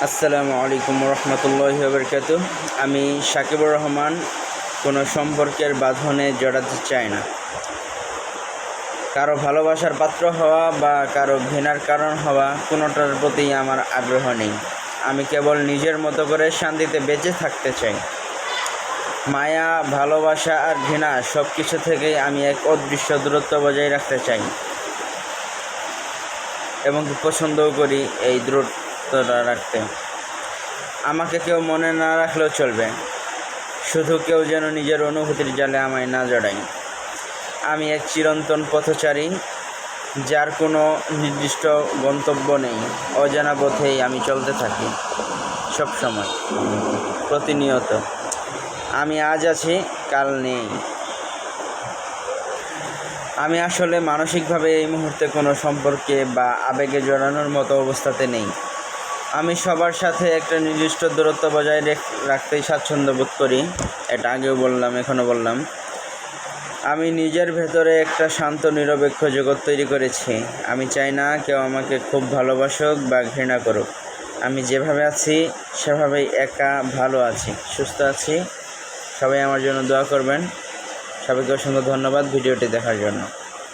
আসসালামু আলাইকুম রহমতুল্লাহি ওয়া বারাকাতুহু। আমি সাকিবুর রহমান কোনো সম্পর্কের বাঁধনে জড়াতে চাই না। কারো ভালোবাসার পাত্র হওয়া বা কারো ঘৃণার কারণ হওয়া কোনোটার প্রতি আমার আগ্রহ নেই। আমি কেবল নিজের মতো করে শান্তিতে বেঁচে থাকতে চাই। মায়া, ভালোবাসা আর ঘৃণা সব কিছু থেকেই আমি এক অদৃশ্য দূরত্ব বজায় রাখতে চাই এবং পছন্দও করি এই দূরত্বটা রাখতে। আমাকে কেউ মনে না রাখলেও চলবে, শুধু কেউ যেন নিজের অনুভূতির জালে আমায় না জড়ায়। আমি এক চিরন্তন পথচারী, যার কোনো নির্দিষ্ট গন্তব্য নেই। অজানা পথেই আমি চলতে থাকি, সব সময়, প্রতিনিয়ত। আমি আজ আছি, কাল নেই। আমি আসলে মানসিকভাবে এই মুহূর্তে কোনো সম্পর্কে বা আবেগে জড়ানোর মতো অবস্থাতে নেই। আমি সবার সাথে একটা নির্দিষ্ট দূরত্ব বজায় রাখতেই স্বাচ্ছন্দ্য বোধ করি। এটা আগেও বললাম, এখনও বললাম। আমি নিজের ভেতরে একটা শান্ত নিরপেক্ষ জগৎ তৈরি করেছি। আমি চাই না কেউ আমাকে খুব ভালোবাসুক বা ঘৃণা করুক। আমি যেভাবে আছি সেভাবেই একা ভালো আছি, সুস্থ আছি। সবাই আমার জন্য দোয়া করবেন। সবাইকে অসংখ্য ধন্যবাদ ভিডিওটি দেখার জন্য।